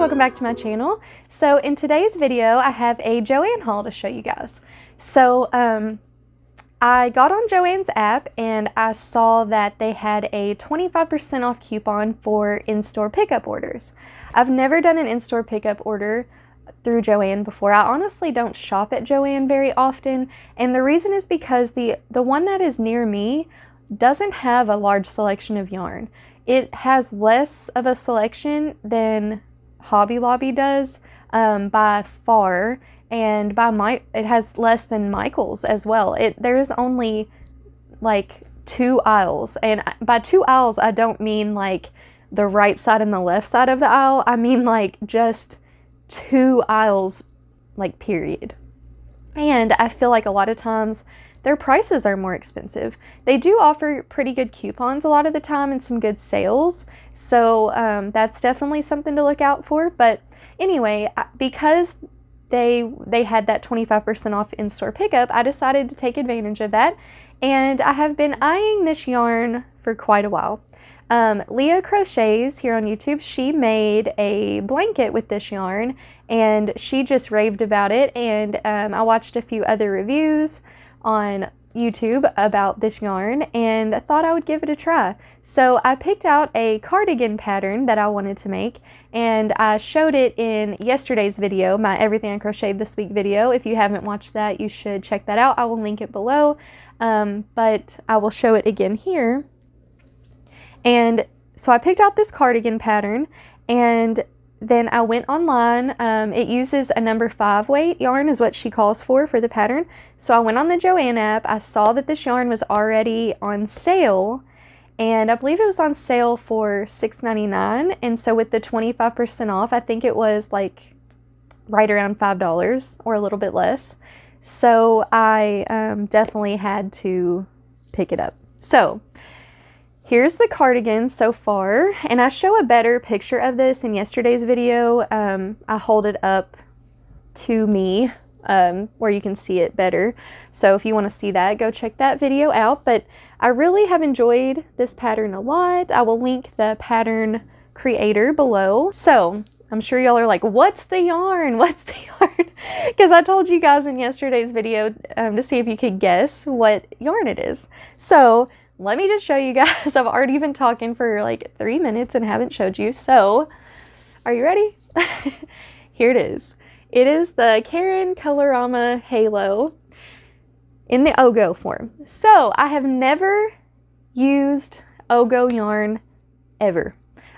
welcome back to my channel. So in today's video I have a Joann haul to show you guys. So I got on Joann's app and I saw that they had a 25% off coupon for in-store pickup orders. I've never done an in-store pickup order through Joann before. I honestly don't shop at Joann very often, and the reason is because the one that is near me doesn't have a large selection of yarn. It has less of a selection than Hobby Lobby does by far, and it has less than Michael's as well. There's only like 2 aisles, and by 2 aisles I don't mean like the right side and the left side of the aisle. I mean like just 2 aisles, like period. And I feel like a lot of times their prices are more expensive. They do offer pretty good coupons a lot of the time and some good sales, so that's definitely something to look out for. But anyway, because they had that 25% off in-store pickup, I decided to take advantage of that, and I have been eyeing this yarn for quite a while. Leah Crochets here on YouTube, she made a blanket with this yarn and she just raved about it, and I watched a few other reviews on YouTube about this yarn and I thought I would give it a try. So I picked out a cardigan pattern that I wanted to make, and I showed it in yesterday's video, my Everything I Crocheted This Week video. If you haven't watched that, you should check that out. I will link it below, but I will show it again here. And so I picked out this cardigan pattern, and then I went online. It uses a number 5 weight yarn is what she calls for the pattern. So I went on the Joann app. I saw that this yarn was already on sale, and I believe it was on sale for $6.99. And so with the 25% off, I think it was like right around $5 or a little bit less. So I definitely had to pick it up. So here's the cardigan so far, and I show a better picture of this in yesterday's video. I hold it up to me where you can see it better. So if you want to see that, go check that video out. But I really have enjoyed this pattern a lot. I will link the pattern creator below. So I'm sure y'all are like, what's the yarn? What's the yarn? Because I told you guys in yesterday's video to see if you could guess what yarn it is. So let me just show you guys. I've already been talking for like 3 minutes and haven't showed you. So are you ready? Here it is. It is the Caron Colorama Halo in the Ogo form. So I have never used Ogo yarn ever.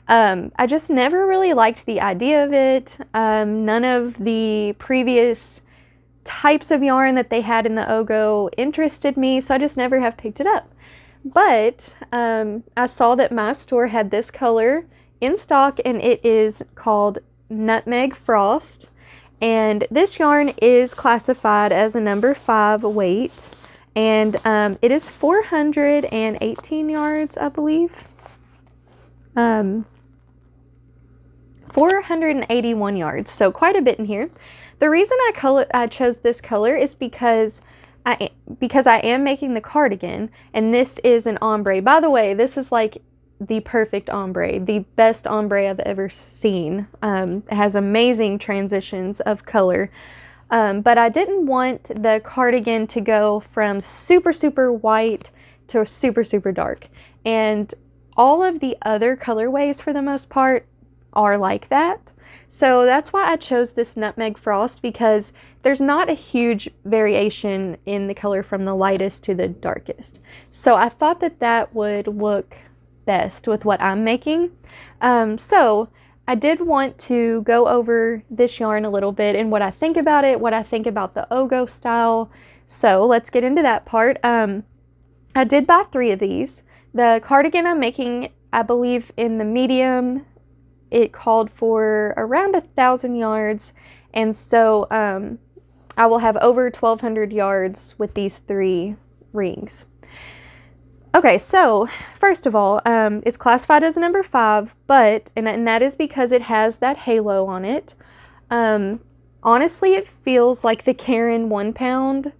I just never really liked the idea of it. None of the previous types of yarn that they had in the Ogo interested me, so I just never have picked it up. But I saw that my store had this color in stock, and it is called Nutmeg Frost. And this yarn is classified as a number 5 weight, and it is 418 yards, I believe. 481 yards, so quite a bit in here. The reason I chose this color is because I am making the cardigan, and this is an ombre. By the way, this is like the perfect ombre, the best ombre I've ever seen. It has amazing transitions of color, but I didn't want the cardigan to go from super, super white to super, super dark. And all of the other colorways, for the most part, are like that. So that's why I chose this Nutmeg Frost, because there's not a huge variation in the color from the lightest to the darkest. So I thought that that would look best with what I'm making. So I did want to go over this yarn a little bit and what I think about it, what I think about the Ogo style. So let's get into that part. I did buy 3 of these. The cardigan I'm making, I believe in the medium, it called for around 1,000 yards, and so I will have over 1,200 yards with these 3 rings. Okay, so first of all, it's classified as a number 5, but, and that is because it has that halo on it. Honestly, it feels like the Caron 1 pound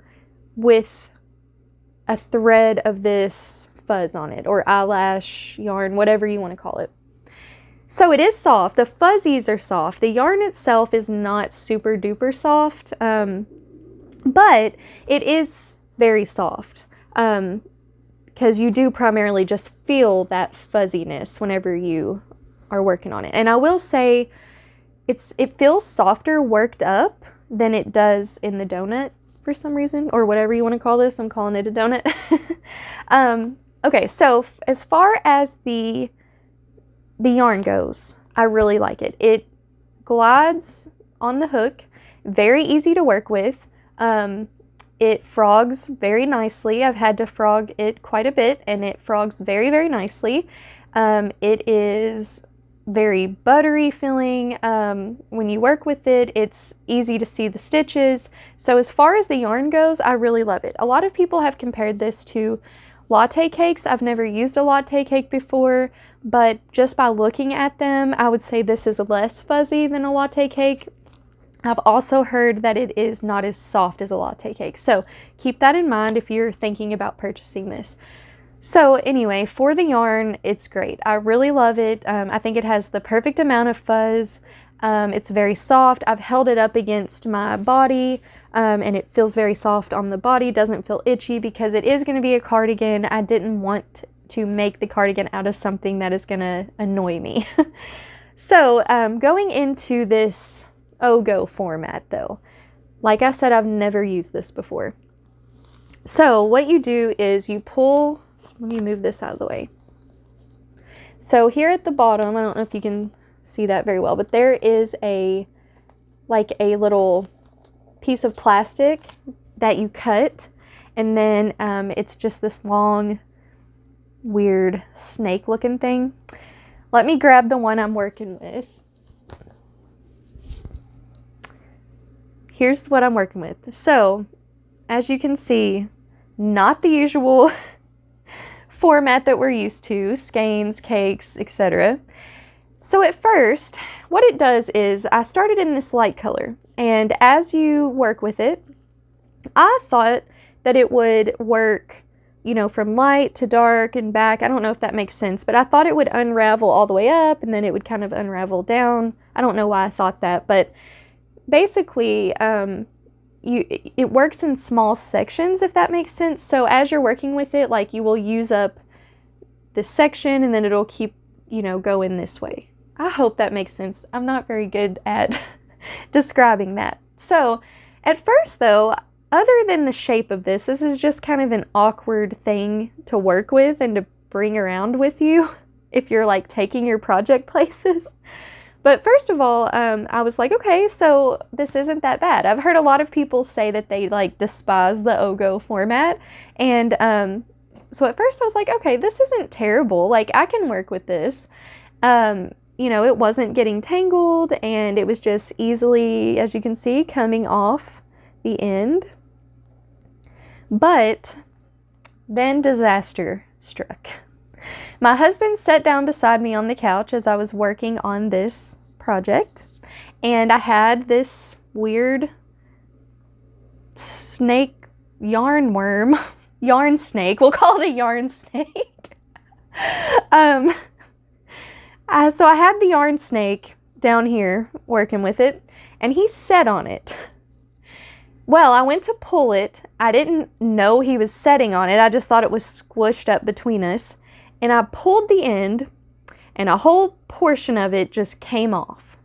with a thread of this fuzz on it, or eyelash yarn, whatever you want to call it. So it is soft. The fuzzies are soft. The yarn itself is not super duper soft, but it is very soft, because you do primarily just feel that fuzziness whenever you are working on it. And I will say it feels softer worked up than it does in the donut for some reason, or whatever you want to call this. I'm calling it a donut. Okay, so as far as the yarn goes, I really like it. It glides on the hook, very easy to work with. It frogs very nicely. I've had to frog it quite a bit, and it frogs very, very nicely. It is very buttery feeling. When you work with it, it's easy to see the stitches. So as far as the yarn goes, I really love it. A lot of people have compared this to latte cakes. I've never used a latte cake before, but just by looking at them, I would say this is less fuzzy than a latte cake. I've also heard that it is not as soft as a latte cake. So keep that in mind if you're thinking about purchasing this. So anyway, for the yarn, it's great. I really love it. I think it has the perfect amount of fuzz. It's very soft. I've held it up against my body, and it feels very soft on the body. Doesn't feel itchy because it is going to be a cardigan. I didn't want to make the cardigan out of something that is going to annoy me. So going into this wgat format though, like I said, I've never used this before. So what you do is you pull, let me move this out of the way. So here at the bottom, I don't know if you can see that very well, but there is like a little piece of plastic that you cut, and then it's just this long, weird snake looking thing. Let me grab the one I'm working with. Here's what I'm working with. So as you can see, not the usual format that we're used to, skeins, cakes, etc. So at first, what it does is I started in this light color, and as you work with it, I thought that it would work, you know, from light to dark and back. I don't know if that makes sense, but I thought it would unravel all the way up and then it would kind of unravel down. I don't know why I thought that, but basically, it works in small sections, if that makes sense. So as you're working with it, like, you will use up this section and then it'll keep, you know, going this way. I hope that makes sense. I'm not very good at describing that. So at first though, other than the shape of this is just kind of an awkward thing to work with and to bring around with you if you're like taking your project places. But first of all, I was like, okay, so this isn't that bad. I've heard a lot of people say that they like despise the wgat format. And so at first I was like, okay, this isn't terrible. Like, I can work with this. You know, it wasn't getting tangled and it was just easily, as you can see, coming off the end. But then disaster struck. My husband sat down beside me on the couch as I was working on this project, and I had this weird snake yarn worm, yarn snake, we'll call it a yarn snake. So I had the yarn snake down here working with it, and he sat on it. Well, I went to pull it. I didn't know he was setting on it. I just thought it was squished up between us. And I pulled the end, and a whole portion of it just came off.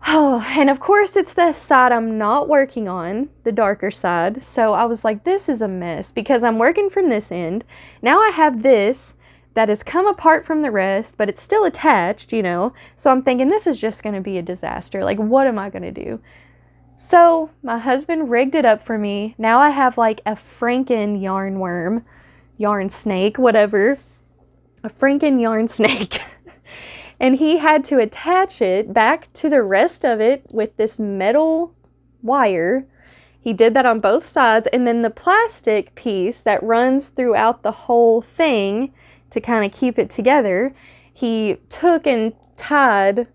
Oh, and of course it's the side I'm not working on, the darker side. So I was like, this is a mess because I'm working from this end. Now I have this that has come apart from the rest, but it's still attached, you know. So I'm thinking this is just going to be a disaster. Like, what am I going to do? So my husband rigged it up for me. Now I have like a Franken yarn worm, yarn snake, whatever. A Franken yarn snake. And he had to attach it back to the rest of it with this metal wire. He did that on both sides. And then the plastic piece that runs throughout the whole thing to kind of keep it together, he took and tied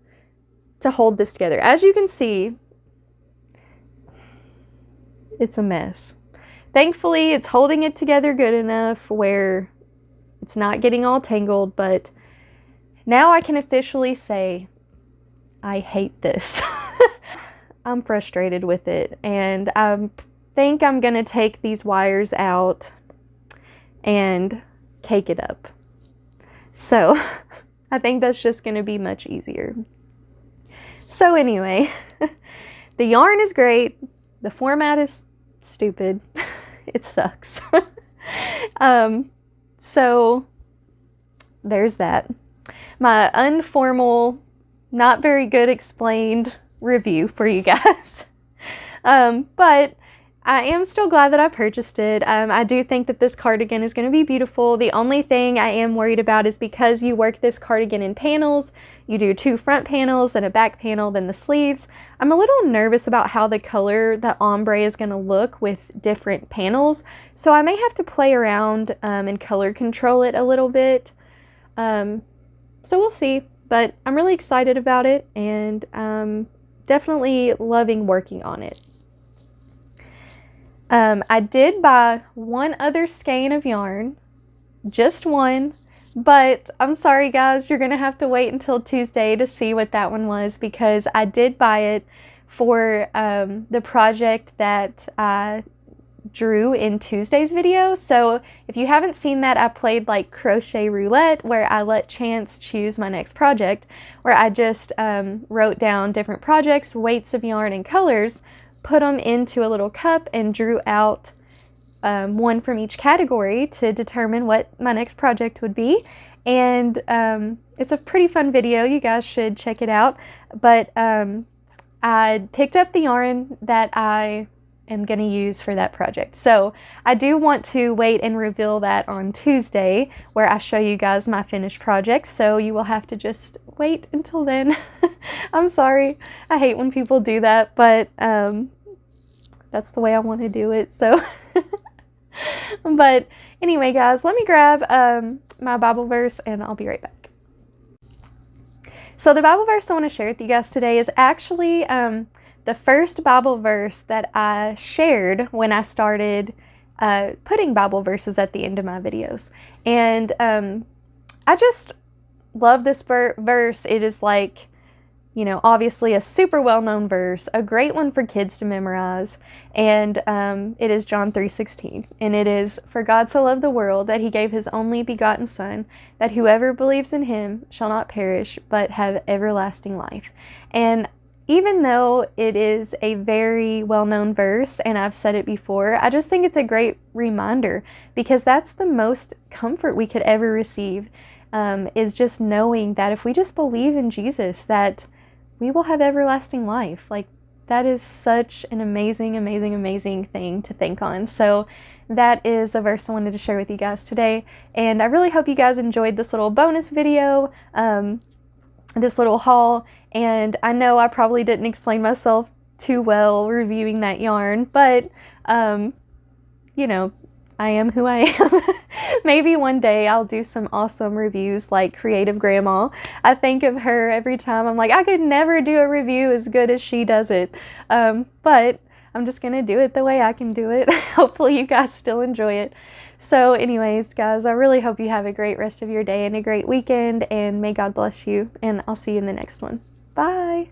to hold this together. As you can see, it's a mess. Thankfully, it's holding it together good enough where it's not getting all tangled, but now I can officially say I hate this. I'm frustrated with it, and I think I'm gonna take these wires out and cake it up. So I think that's just gonna be much easier. So anyway, the yarn is great. The format is stupid. It sucks. So there's that. My informal, not very good explained review for you guys. But I am still glad that I purchased it. I do think that this cardigan is going to be beautiful. The only thing I am worried about is because you work this cardigan in panels, you do 2 front panels, then a back panel, then the sleeves. I'm a little nervous about how the color, the ombre, is going to look with different panels. So I may have to play around and color control it a little bit. So we'll see. But I'm really excited about it, and definitely loving working on it. I did buy one other skein of yarn, just one, but I'm sorry guys, you're gonna have to wait until Tuesday to see what that one was, because I did buy it for the project that I drew in Tuesday's video. So if you haven't seen that, I played like crochet roulette, where I let chance choose my next project, where I just wrote down different projects, weights of yarn, and colors, put them into a little cup, and drew out one from each category to determine what my next project would be. And it's a pretty fun video. You guys should check it out. But I picked up the yarn that I am going to use for that project. So I do want to wait and reveal that on Tuesday, where I show you guys my finished project. So you will have to just wait until then. I'm sorry. I hate when people do that, but that's the way I want to do it. So but anyway guys, let me grab my Bible verse and I'll be right back. So the Bible verse I want to share with you guys today is actually the first Bible verse that I shared when I started putting Bible verses at the end of my videos. And I just love this verse. It is like, you know, obviously a super well-known verse, a great one for kids to memorize, and it is John 3:16, and it is, "For God so loved the world that he gave his only begotten Son, that whoever believes in him shall not perish, but have everlasting life." And even though it is a very well-known verse, and I've said it before, I just think it's a great reminder, because that's the most comfort we could ever receive, is just knowing that if we just believe in Jesus, that we will have everlasting life. Like, that is such an amazing, amazing, amazing thing to think on. So that is the verse I wanted to share with you guys today. And I really hope you guys enjoyed this little bonus video, this little haul. And I know I probably didn't explain myself too well reviewing that yarn, but you know, I am who I am. Maybe one day I'll do some awesome reviews like Creative Grandma. I think of her every time. I'm like, I could never do a review as good as she does it. But I'm just gonna do it the way I can do it. Hopefully you guys still enjoy it. So anyways, guys, I really hope you have a great rest of your day and a great weekend, and may God bless you, and I'll see you in the next one. Bye!